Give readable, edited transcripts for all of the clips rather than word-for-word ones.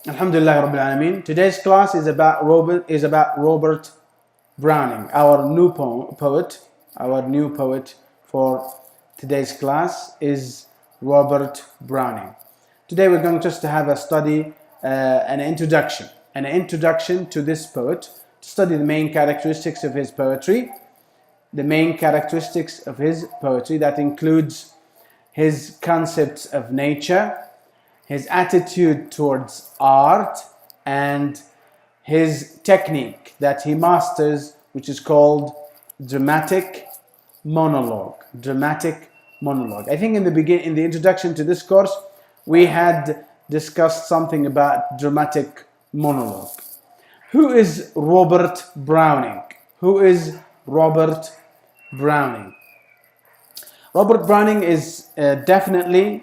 Alhamdulillah Rabbil Alameen. Today's class is about Robert Browning, our new poet. Our new poet for today's class is Robert Browning. Today we're going just to have a study, an introduction to this poet, to study the main characteristics of his poetry, that includes his concepts of nature, his attitude towards art, and his technique that he masters, which is called dramatic monologue. Dramatic monologue. I think in the introduction to this course, we had discussed something about dramatic monologue. Who is Robert Browning? Who is Robert Browning? Robert Browning is definitely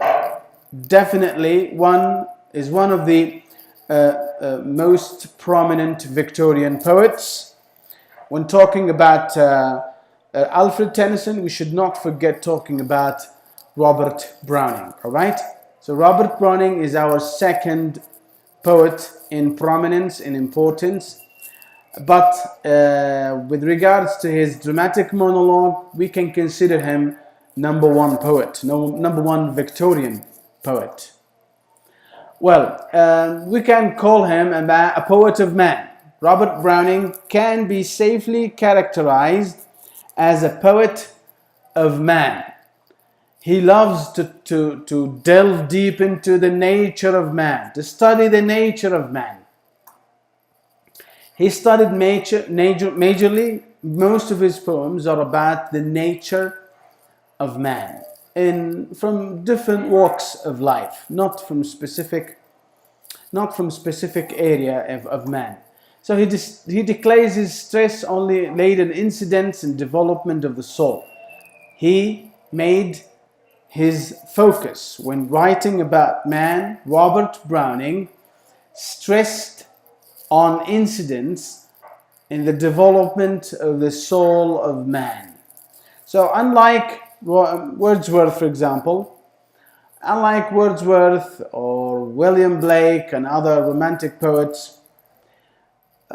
one of the most prominent Victorian poets. When talking about Alfred Tennyson, we should not forget talking about Robert Browning. All right. So Robert Browning is our second poet in prominence, in importance. But with regards to his dramatic monologue, we can consider him number one poet, number one Victorian poet. Well, we can call him a poet of man. Robert Browning can be safely characterized as a poet of man. He loves to delve deep into the nature of man, to study the nature of man. He studied majorly. Most of his poems are about the nature of man, from different walks of life, not from specific area of man. So he declares his stress only laid on incidents and development of the soul. He made his focus when writing about man. Robert Browning stressed on incidents in the development of the soul of man. So unlike Wordsworth, for example, or William Blake and other romantic poets,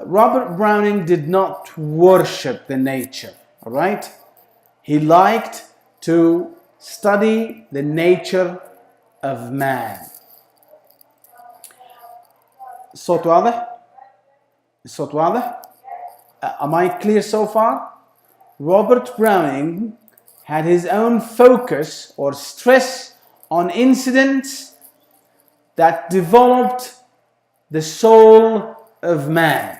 Robert Browning did not worship the nature, all right? He liked to study the nature of man. الصوت واضح؟ الصوت واضح؟ Am I clear so far? Robert Browning had his own focus or stress on incidents that developed the soul of man.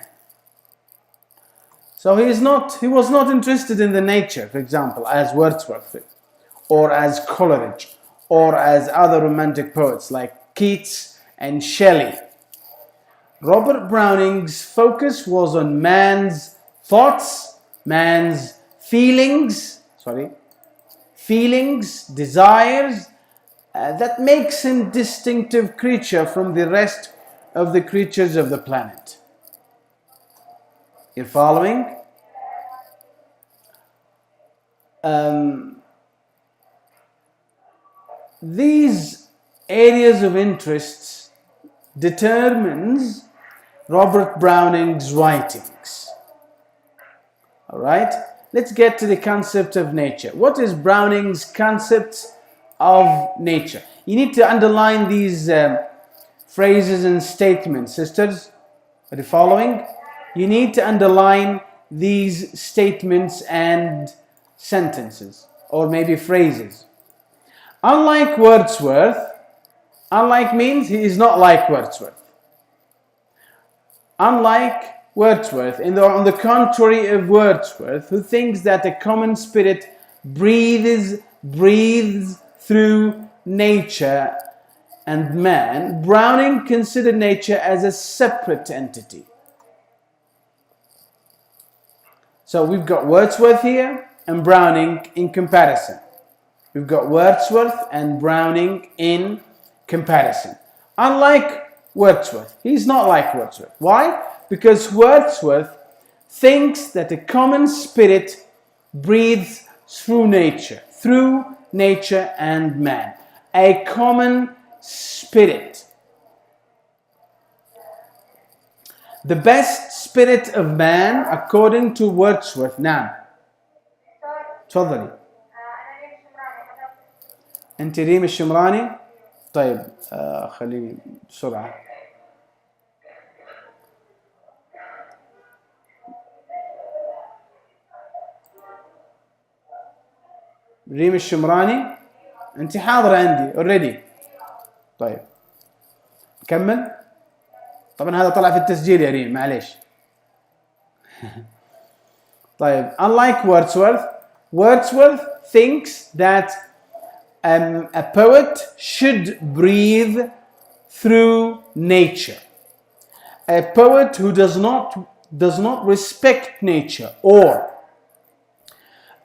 So he was not interested in the nature, for example, as Wordsworth, or as Coleridge, or as other romantic poets like Keats and Shelley. Robert Browning's focus was on man's thoughts, man's feelings, desires, that makes him distinctive creature from the rest of the creatures of the planet. You're following? These areas of interest determines Robert Browning's writings. All right? Let's get to the concept of nature. What is Browning's concept of nature? You need to underline these phrases and statements, sisters. Are you following? You need to underline these statements and sentences, or maybe phrases. Unlike Wordsworth, unlike means he is not like Wordsworth. Unlike Wordsworth, on the contrary of Wordsworth, who thinks that a common spirit breathes through nature and man, Browning considered nature as a separate entity. So we've got Wordsworth here and Browning in comparison. We've got Wordsworth and Browning in comparison. Unlike Wordsworth, he's not like Wordsworth. Why? Because Wordsworth thinks that a common spirit breathes through nature and man. A common spirit. The best spirit of man according to Wordsworth. نعم تفضلي. أنت ريم الشمراني. طيب خليني بسرعة. ريم الشمراني أنت حاضرة عندي already. طيب كمل. طبعا هذا طلع في التسجيل يا ريم معليش. طيب unlike Wordsworth thinks that a poet should breathe through nature. A poet who does not respect nature or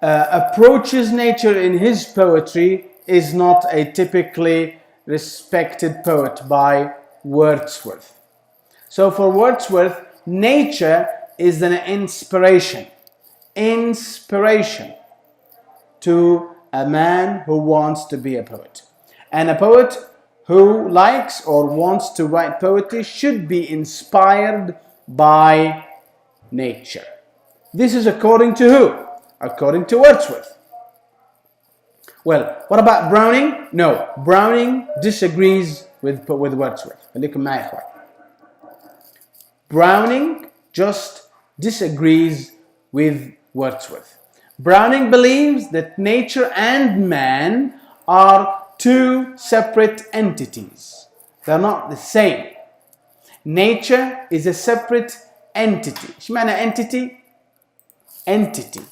approaches nature in his poetry is not a typically respected poet by Wordsworth. So for Wordsworth, nature is an inspiration to a man who wants to be a poet. And a poet who likes or wants to write poetry should be inspired by nature. This is according to who? According to Wordsworth. Well, what about Browning? No, Browning disagrees with Wordsworth. Browning just disagrees with Wordsworth. Browning believes that nature and man are two separate entities. They're not the same. Nature is a separate entity. ايش معنى entity? Entity.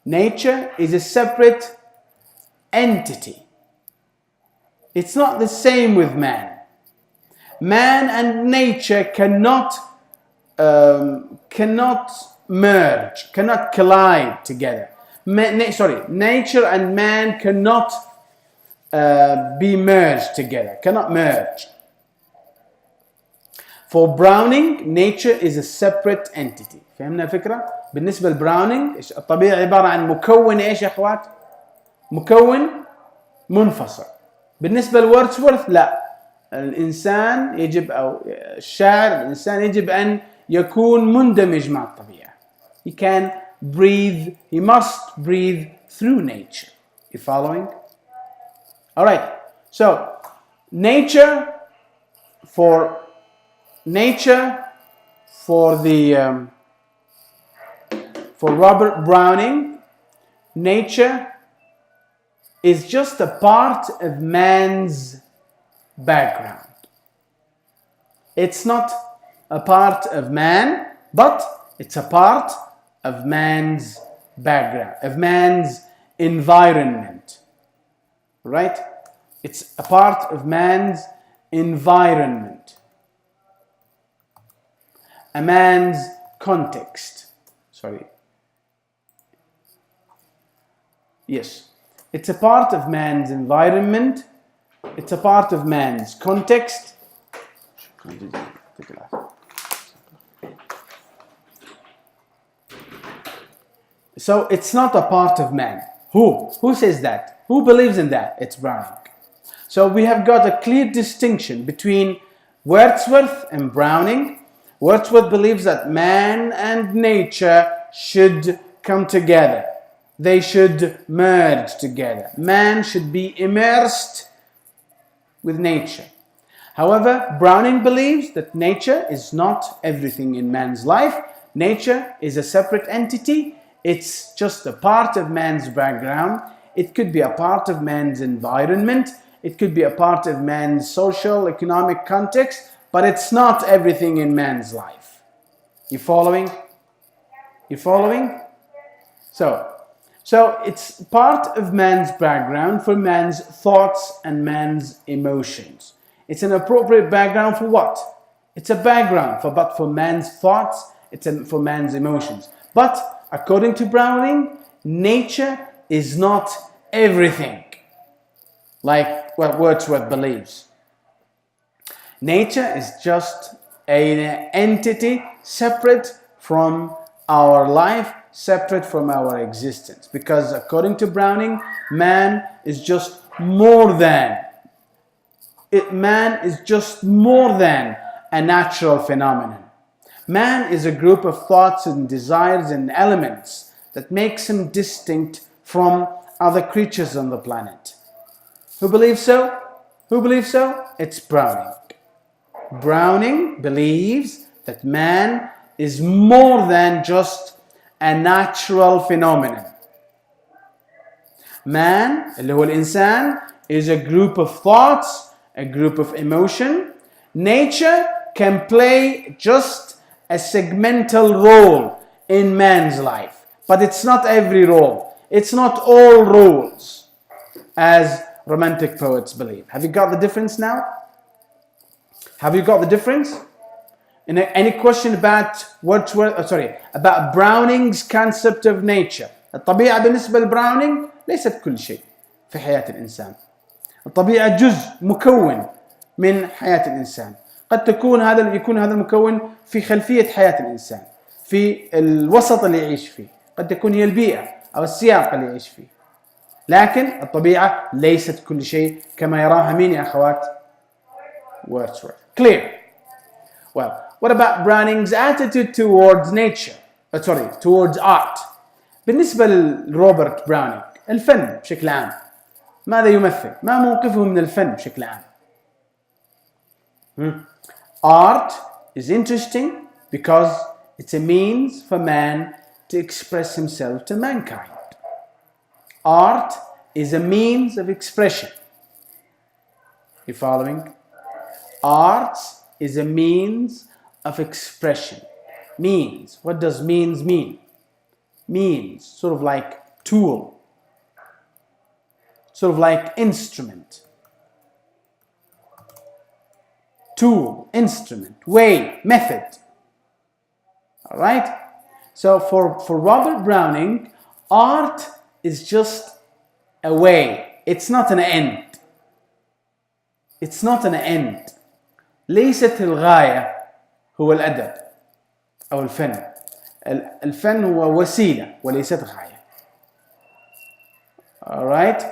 Nature is a separate entity. It's not the same with man. Man and nature cannot merge, cannot collide together. Nature and man cannot be merged together, cannot merge. For Browning, nature is a separate entity. فهمنا الفكرة؟ بالنسبة لبراونينج الطبيعة عبارة عن مكون ايش يا اخوات؟ مكون منفصل. بالنسبة لوردسورث لا، الإنسان يجب أو الشاعر الإنسان يجب أن يكون مندمج مع الطبيعة. He can breathe, he must breathe through nature. You following? All right. So nature for Robert Browning, nature is just a part of man's background. It's not a part of man, but it's a part of man's background, of man's environment. Right? It's a part of man's environment, a man's context. Sorry. Yes. It's a part of man's environment. It's a part of man's context. So it's not a part of man. Who says that? Who believes in that? It's Browning. So we have got a clear distinction between Wordsworth and Browning. Wordsworth believes that man and nature should come together. They should merge together. Man should be immersed with nature. However, Browning believes that nature is not everything in man's life. Nature is a separate entity. It's just a part of man's background. It could be a part of man's environment. It could be a part of man's social, economic context, but it's not everything in man's life. You following? You following? So it's part of man's background for man's thoughts and man's emotions. It's an appropriate background for what? It's a background for man's thoughts, for man's emotions. But according to Browning, nature is not everything, like what Wordsworth believes. Nature is just an entity separate from our life, separate from our existence. Because according to Browning, man is just more than a natural phenomenon. Man is a group of thoughts and desires and elements that makes him distinct from other creatures on the planet. Who believes so? Who believes so? It's Browning. Browning believes that man is more than just a natural phenomenon. Man, اللي هو الإنسان, is a group of thoughts, a group of emotion. Nature can play just a segmental role in man's life, but it's not every role. It's not all roles, as romantic poets believe. Have you got the difference now? Have you got the difference? Any question about about Browning's concept of nature? الطبيعة بالنسبة لبراونينج ليست كل شيء في حياة الإنسان. الطبيعة جزء مكون من حياة الإنسان. قد يكون هذا المكون في خلفية حياة الإنسان، في الوسط اللي يعيش فيه، قد تكون هي البيئة أو السياق اللي يعيش فيه. لكن الطبيعة ليست كل شيء كما يراها مين يا أخوات؟ Wordsworth. Clear? Well, what about Browning's attitude towards nature? Towards art. بالنسبة لروبرت براونينج، الفن بشكل عام ماذا يمثل؟ ما موقفه من الفن بشكل عام؟ Art is interesting because it's a means for man to express himself to mankind. Art is a means of expression. You following? Art is a means of expression. Means. What does means mean? Means, sort of like tool. Sort of like instrument. Tool, instrument, way, method. Alright? So for Robert Browning, art is just a way. It's not an end. It's not an end. ليست الغاية هو الأدب أو الفن. الفن هو وسيلة وليست غاية. Alright?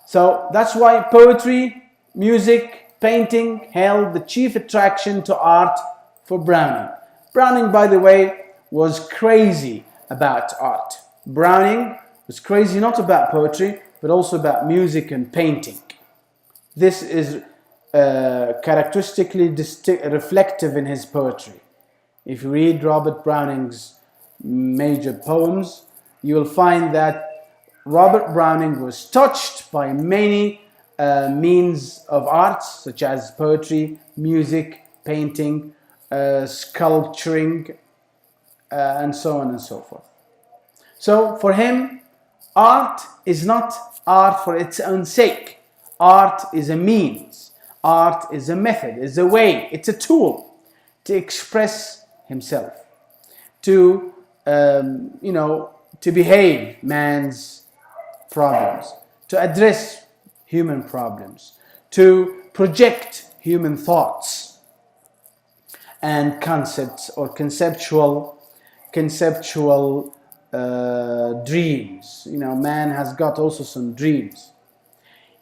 So that's why poetry, music, painting held the chief attraction to art for Browning. Browning, by the way, was crazy about art. Browning was crazy not about poetry, but also about music and painting. This is characteristically reflective in his poetry. If you read Robert Browning's major poems, you will find that Robert Browning was touched by many means of art, such as poetry, music, painting, sculpturing, and so on and so forth. So for him, art is not art for its own sake. Art is a means. Art is a method, is a way, it's a tool to express himself, to to behave man's problems, to address human problems, to project human thoughts and concepts or conceptual dreams. Man has got also some dreams.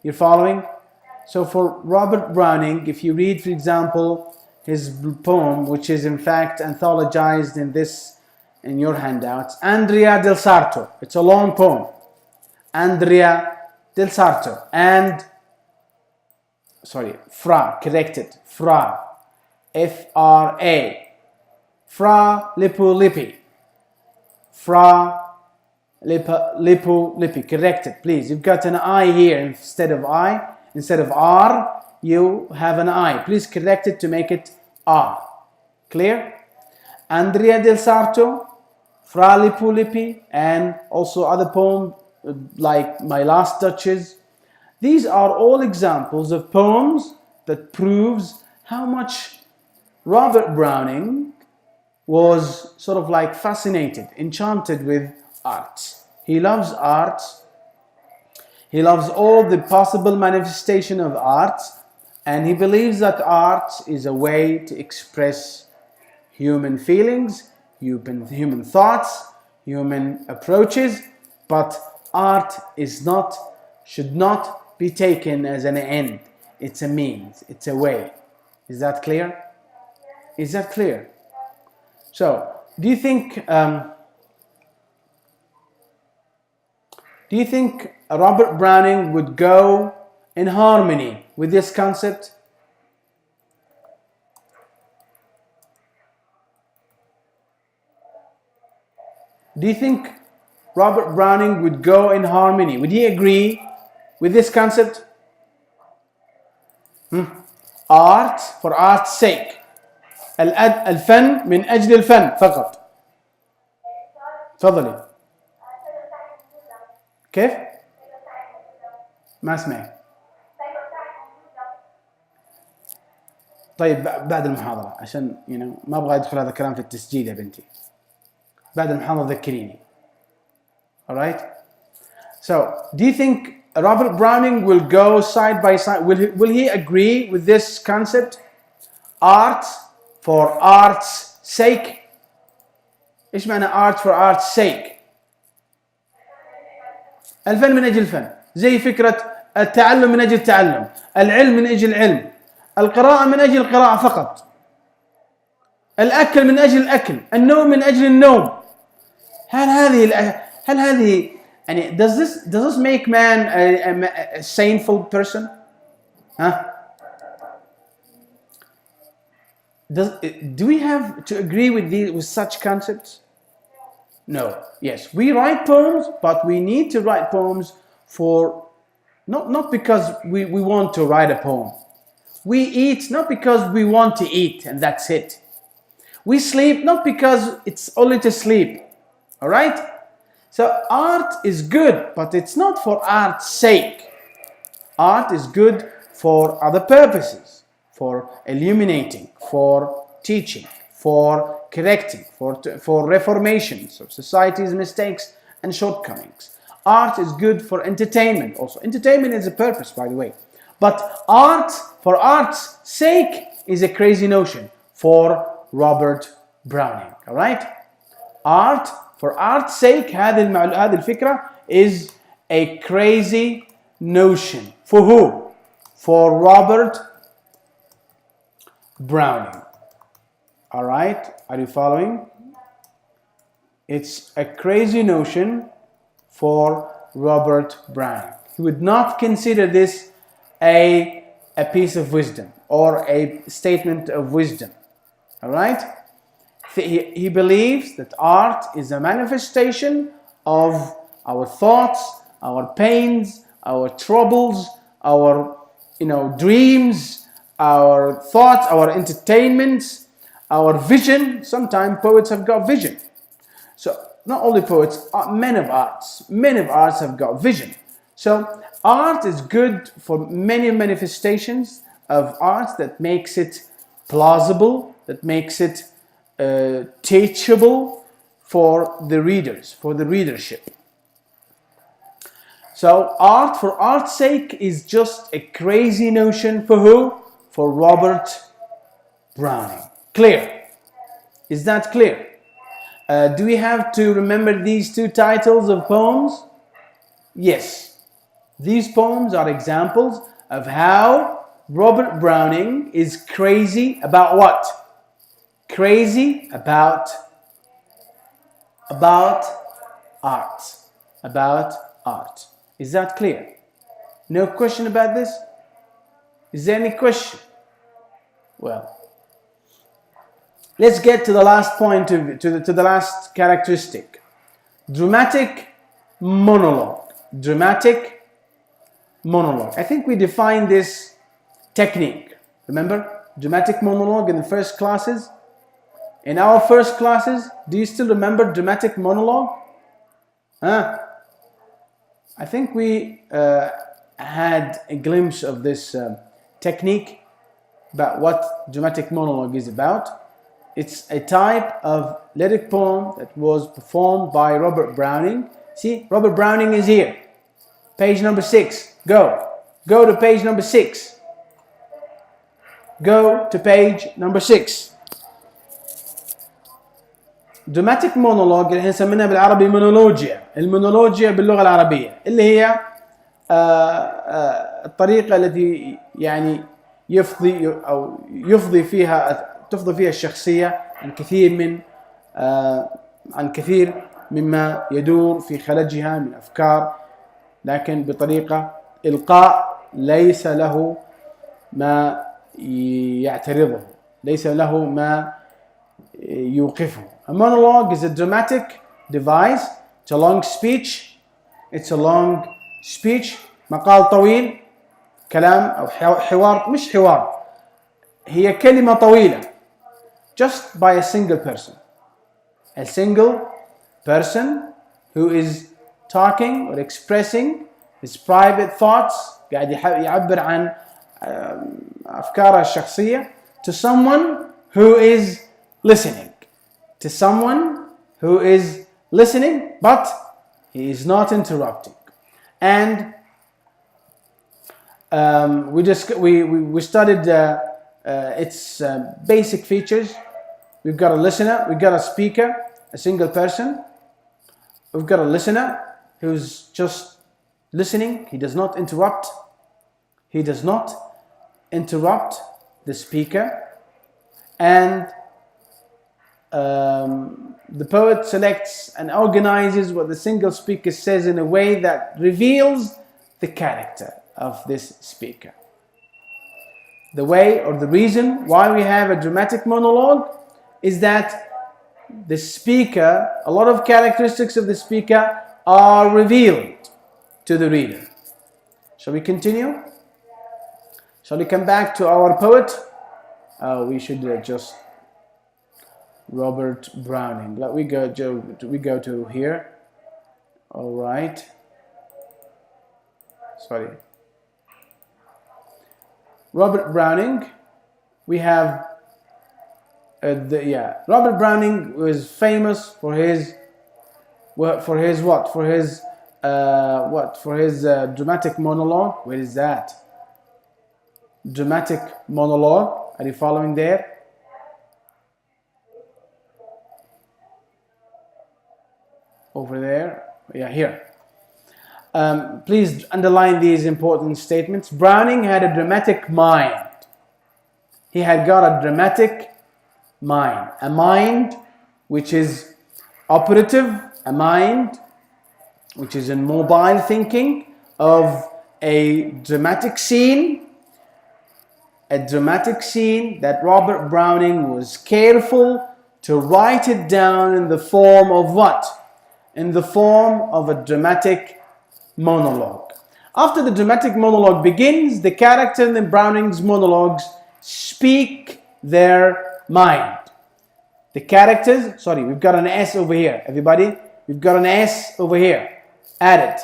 You're following? So for Robert Browning, if you read, for example, his poem, which is in fact anthologized in your handouts, Andrea del Sarto. It's a long poem. Andrea del Sarto and Fra, corrected, Fra, F-R-A, Fra Lippu Lippi, corrected, please. You've got an I here instead of I. Instead of R, you have an I. Please correct it to make it R. Clear? Andrea del Sarto, Fra Lippi, and also other poems like My Last Duchess. These are all examples of poems that proves how much Robert Browning was sort of like fascinated, enchanted with art. He loves art. He loves all the possible manifestation of art, and he believes that art is a way to express human feelings, human thoughts, human approaches, but art should not be taken as an end. It's a means, it's a way. Is that clear? Is that clear? So, do you think Robert Browning would go in harmony with this concept? Do you think Robert Browning would go in harmony? Would he agree with this concept? Art for art's sake. الفن من أجل الفن فقط. تفضلي. كيف؟ ما اسمعي. طيب بعد المحاضرة عشان ما أبغى أدخل هذا الكلام في التسجيل يا بنتي. بعد المحاضرة ذكريني. Alright? So, do you think Robert Browning will go side by side? Will he agree with this concept? Art for art's sake. إيش معنى art for art's sake؟ الفن من أجل الفن. زي فكرة التعلم من أجل التعلم. العلم من أجل العلم. القراءة من أجل القراءة فقط. الأكل من أجل الأكل. النوم من أجل النوم. هل هذه يعني does this make man a sinful person? Do we have to agree with such concepts? No. Yes, we write poems, but we need to write poems for not because we want to write a poem. We eat not because we want to eat and that's it. We sleep not because it's only to sleep. All right? So art is good, but it's not for art's sake. Art is good for other purposes, for illuminating, for teaching, for correcting, for reformations of society's mistakes and shortcomings. Art is good for entertainment also. Entertainment is a purpose, by the way. But art for art's sake is a crazy notion for Robert Browning. All right? Art for art's sake, هذه الفكرة is a crazy notion. For who? For Robert Browning. All right? Are you following? It's a crazy notion for Robert Browning. He would not consider this a piece of wisdom or a statement of wisdom. All right? He believes that art is a manifestation of our thoughts, our pains, our troubles, our dreams, our thoughts, our entertainments, our vision. Sometimes poets have got vision. So not only poets, men of arts have got vision. So art is good for many manifestations of art that makes it plausible, that makes it teachable for the readers, for the readership. So art for art's sake is just a crazy notion for who? For Robert Browning. Clear? Is that clear? Do we have to remember these two titles of poems? Yes. These poems are examples of how Robert Browning is crazy about what? Crazy about art. About art. Is that clear? No question about this? Is there any question? Well, let's get to the last point, to the last characteristic. Dramatic monologue. Dramatic monologue. I think we defined this technique. Remember? Dramatic monologue in the first classes. In our first classes, do you still remember dramatic monologue? I think we had a glimpse of this technique about what dramatic monologue is about. It's a type of lyric poem that was performed by Robert Browning. See, Robert Browning is here. Page number 6. Go to page number 6. Go to page number 6. Dramatic monologue اللي نسميها بالعربي مونولوجيا. المونولوجيا باللغة العربية اللي هي الطريقة التي يعني يفضي فيها تفضل فيها الشخصية عن كثير مما يدور في خلجها من أفكار، لكن بطريقة إلقاء ليس له ما يعترضه، ليس له ما يوقفه. A monologue is a dramatic device. It's a long speech. It's a long speech. مقال طويل، كلام أو حوار، مش حوار، هي كلمة طويلة just by a single person. A single person who is talking or expressing his private thoughts، قاعد يعبر عن أفكاره الشخصية to someone who is listening. To someone who is listening, but he is not interrupting. And we studied its basic features. We've got a listener, we've got a speaker, a single person. We've got a listener who's just listening. He does not interrupt. He does not interrupt the speaker. And the poet selects and organizes what the single speaker says in a way that reveals the character of this speaker. The way or the reason why we have a dramatic monologue is that the speaker, a lot of characteristics of the speaker are revealed to the reader. Shall we continue? Shall we come back to our poet? We should just Robert Browning. We go to here. All right. Sorry. Robert Browning. We have Robert Browning was famous for his dramatic monologue. Where is that? Dramatic monologue. Are you following there? Over there. Yeah, here. Please underline these important statements. Browning had a dramatic mind. He had got a dramatic mind. A mind which is operative, a mind which is in mobile thinking of a dramatic scene that Robert Browning was careful to write it down in the form of what? In the form of a dramatic monologue. After the dramatic monologue begins, the characters in Browning's monologues speak their mind. The characters, sorry, we've got an S over here, everybody. We've got an S over here. Add it.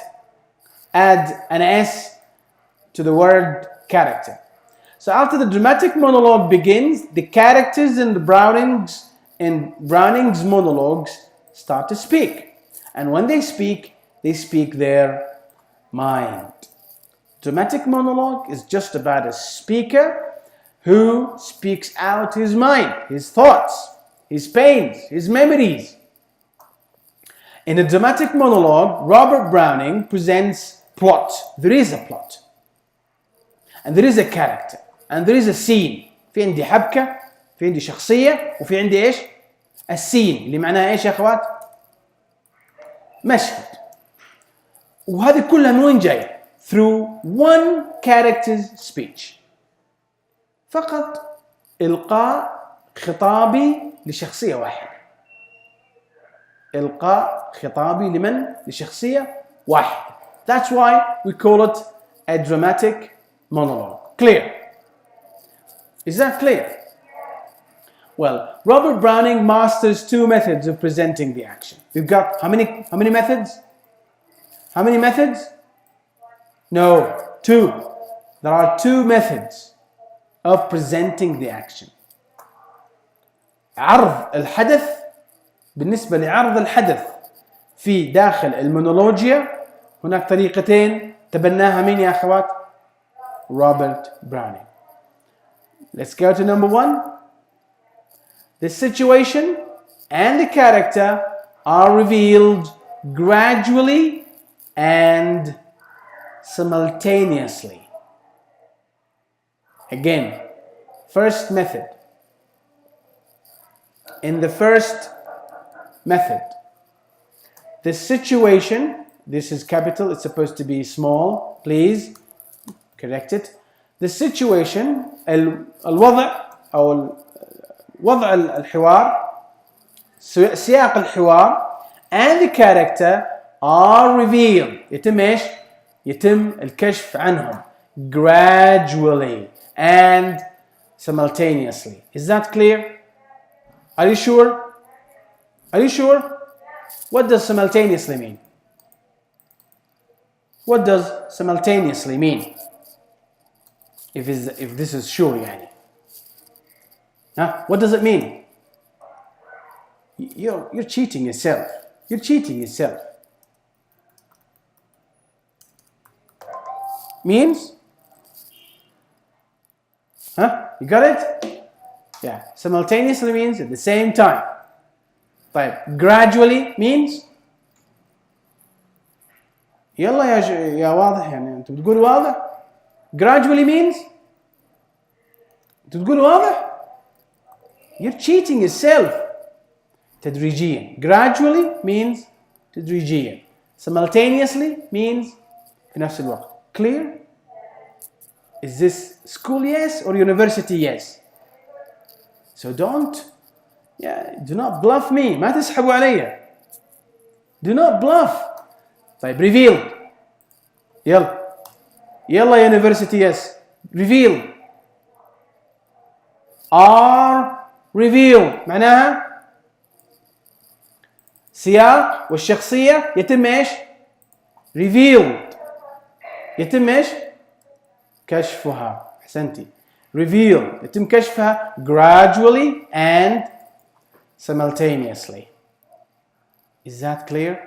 Add an S to the word character. So after the dramatic monologue begins, the characters in Browning's monologues start to speak. And when they speak their mind. Dramatic monologue is just about a speaker who speaks out his mind, his thoughts, his pains, his memories. In a dramatic monologue, Robert Browning presents plot. There is a plot. And there is a character. And there is a scene. في عندي حبكة، في عندي شخصية، وفي عندي إيش؟ السين اللي معناها إيش يا أخوات؟ مشهد. وهذه كلها من وين جاي؟ Through one character's speech. فقط إلقاء خطابي لشخصية واحدة. إلقاء خطابي لمن؟ لشخصية واحدة. That's why we call it a dramatic monologue. Clear? Is that clear? Well, Robert Browning masters two methods of presenting the action. We've got how many methods? How many methods? No, two. There are two methods of presenting the action. عرض الحدث بالنسبة لعرض الحدث في داخل المونولوجيا هناك طريقتين تبناها مين يا أخوات؟ Robert Browning. Let's go to number one. The situation and the character are revealed gradually and simultaneously. Again, first method. in the first method. The situation, this is capital, it's supposed to be small, please correct it. The situation, الوضع أو وضع الحوار, سياق الحوار, and the character are revealed. يتم إيش؟ يتم الكشف عنهم gradually and simultaneously. Is that clear? Are you sure? Are you sure? What does simultaneously mean? What does simultaneously mean? If this is sure, يعني. Huh? What does it mean? You're cheating yourself. You're cheating yourself. Means? Huh? You got it? Yeah. Simultaneously means at the same time. طيب. Gradually means? يلا يا واضح يعني انتم بتقولوا واضح؟ Gradually means? انتم بتقولوا واضح؟ You're cheating yourself. تدريجيا. Gradually means تدريجيا. Simultaneously means في نفس الوقت. Clear? Is this school yes or university yes? So do not bluff me. ما تسحبوا علي. Do not bluff. طيب revealed. يلا university yes. Revealed. Are revealed. معناها سياق والشخصية يتم ايش؟ revealed. يتم ايش؟ كشفها. احسنتي. revealed. يتم كشفها gradually and simultaneously. Is that clear?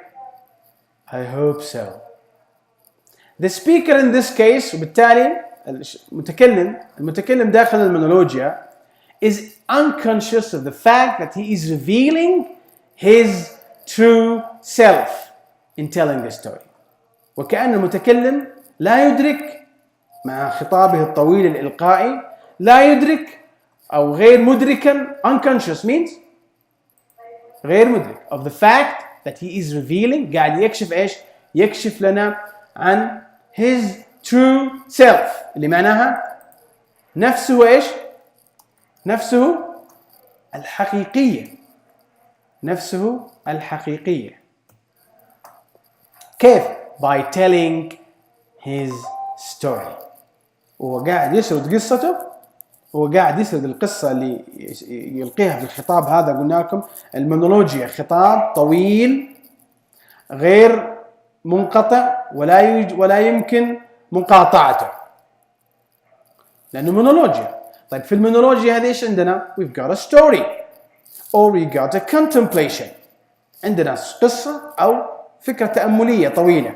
I hope so. The speaker in this case, وبالتالي المتكلم داخل المونولوجيا is unconscious of the fact that he is revealing his true self in telling the story. وكأن المتكلم لا يدرك مع خطابه الطويل الإلقائي لا يدرك أو غير مدركا. unconscious means غير مدرك of the fact that he is revealing. قاعد يكشف إيش؟ يكشف لنا عن his true self اللي معناها نفسه إيش؟ نفسه الحقيقية. نفسه الحقيقية. كيف؟ by telling his story. هو قاعد يسرد قصته. هو قاعد يسرد القصة اللي يلقيها في الخطاب هذا. قلنا لكم المونولوجيا خطاب طويل غير منقطع ولا يمكن مقاطعته لأنه مونولوجيا. طيب في المونولوجيا هذه ايش عندنا؟ We've got a story or we got a contemplation. عندنا قصة أو فكرة تأملية طويلة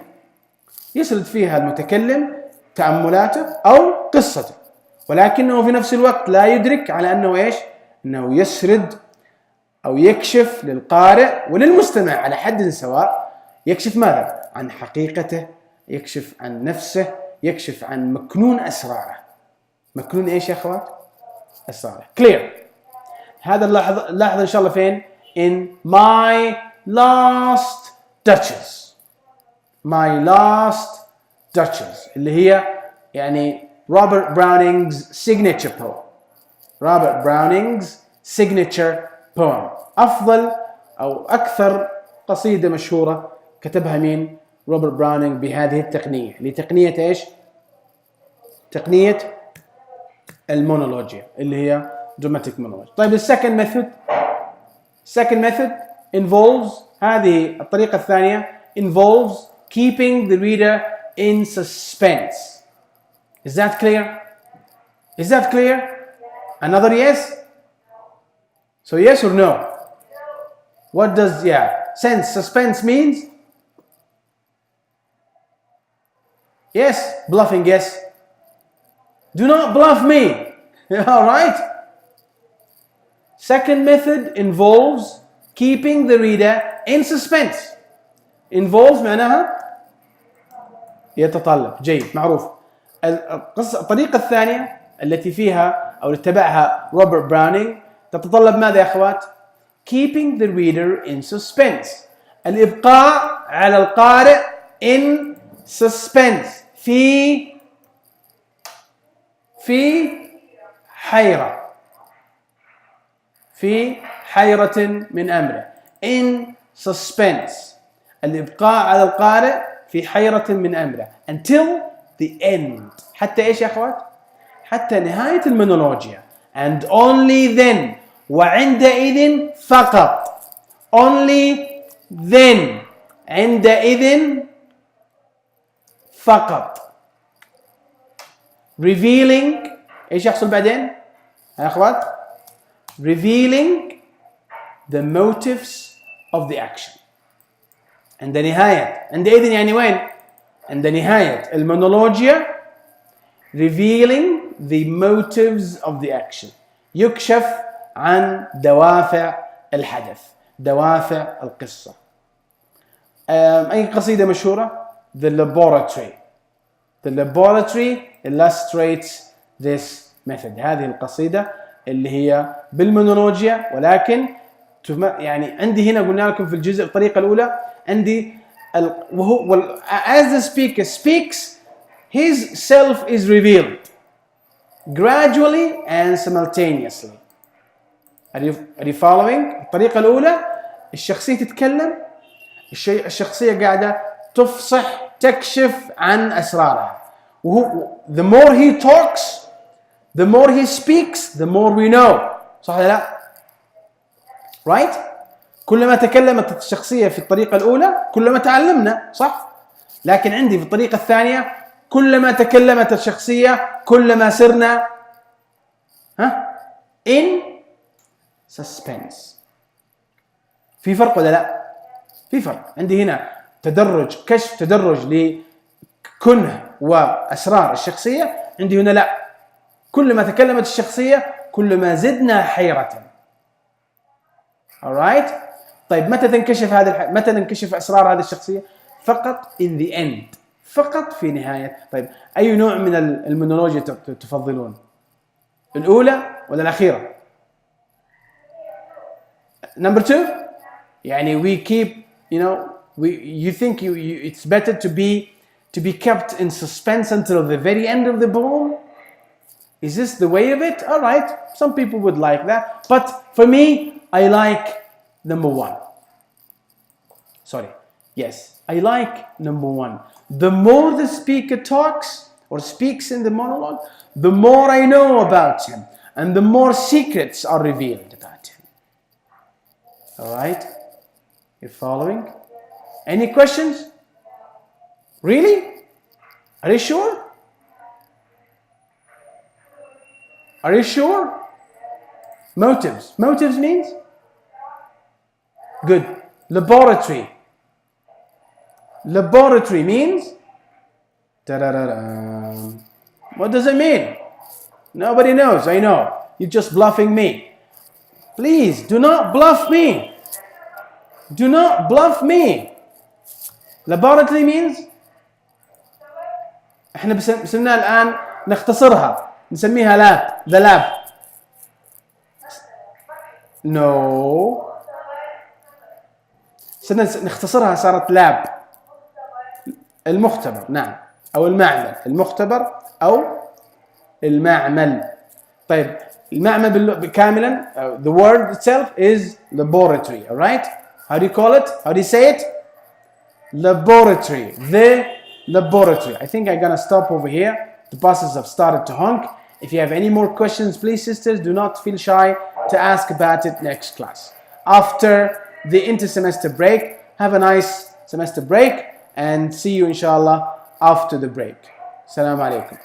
يسرد فيها المتكلم تأملاته أو قصته، ولكنه في نفس الوقت لا يدرك على أنه إيش؟ أنه يسرد أو يكشف للقارئ وللمستمع على حد سواء. يكشف ماذا؟ عن حقيقته، يكشف عن نفسه، يكشف عن مكنون أسراره. مكنون إيش يا أخوات؟ أسراره. Clear. هذا نلاحظ إن شاء الله فين؟ In my last Duchess. My last Duchess اللي هي يعني Robert Browning's signature poem. Robert Browning's signature poem. أفضل أو أكثر قصيدة مشهورة كتبها مين؟ روبرت براونينغ بهذه التقنية اللي تقنية إيش؟ تقنية المونولوجيا اللي هي Dramatic Monologue. طيب second method involves هذه الطريقة الثانية involves keeping the reader in suspense. Is that clear? Is that clear? Another yes? So yes or no? What does sense suspense means? Yes, bluffing, yes. Do not bluff me. All right? Second method involves keeping the reader in suspense. Involves معناها يتطلب. جيد، معروف. الطريقة الثانية التي فيها أو اتبعها روبرت براونينغ تتطلب ماذا يا أخوات؟ keeping the reader in suspense. الإبقاء على القارئ in suspense. في حيرة. في حيرة من أمره. In suspense. الإبقاء على القارئ في حيرة من أمره. Until the end. حتى إيش يا أخوات؟ حتى نهاية المونولوجيا. And only then. وعندئذ فقط. Only then. عندئذ فقط. Revealing. إيش يحصل بعدين؟ يا أخوات؟ Revealing the motives of the action. عند نهاية. عندئذ يعني وين؟ عند نهاية المونولوجيا. Revealing the motives of the action. يكشف عن دوافع الحدث. دوافع القصة. أي قصيدة مشهورة؟ The Laboratory. The Laboratory illustrates this method. هذه القصيدة اللي هي بالمونولوجيا، ولكن يعني عندي هنا قلنا لكم في الجزء الطريقة الأولى عندي وهو as the speaker speaks his self is revealed gradually and simultaneously. Are you following؟ الطريقة الأولى الشخصية تتكلم، الشخصية قاعدة تفصح تكشف عن أسرارها. وهو the more he talks, the more he speaks, the more we know. صح ولا لا؟ right؟ كلما تكلمت الشخصية في الطريقة الأولى كلما تعلمنا، صح؟ لكن عندي في الطريقة الثانية كلما تكلمت الشخصية كلما صرنا in suspense. في فرق ولا لا؟ في فرق. عندي هنا تدرج، كشف تدرج لكنه وأسرار الشخصية. عندي هنا لا، كلما تكلمت الشخصية كلما زدنا حيرة. alright؟ طيب متى تنكشف متى تنكشف أسرار هذه الشخصية؟ فقط in the end. فقط في نهاية. طيب أي نوع من المونولوجيا تفضلون؟ الأولى ولا الأخيرة؟ Number 2. يعني we keep, you think it's better to be kept in suspense until the very end of the poem? Is this the way of it? All right, some people would like that, but for me, I like number 1. Sorry, yes, I like number 1. The more the speaker talks or speaks in the monologue, the more I know about him, and the more secrets are revealed about him. All right, you're following? Any questions? Really? Are you sure? Are you sure? Motives. Motives means? Good. Laboratory. Laboratory means? What does it mean? Nobody knows. I know. You're just bluffing me. Please, do not bluff me. Do not bluff me. Laboratory means? احنا بسمناها الآن نختصرها نسميها lab. The lab. No. نختصرها صارت lab. المختبر. نعم. أو المعمل. المختبر أو المعمل. طيب المعمل كاملا the word itself is laboratory. Alright? How do you call it? How do you say it? Laboratory. The laboratory. I think I'm gonna stop over here. The buses have started to honk. If you have any more questions, please sisters, do not feel shy to ask about it next class. After the inter-semester break, have a nice semester break and see you inshallah after the break. Assalamu alaikum.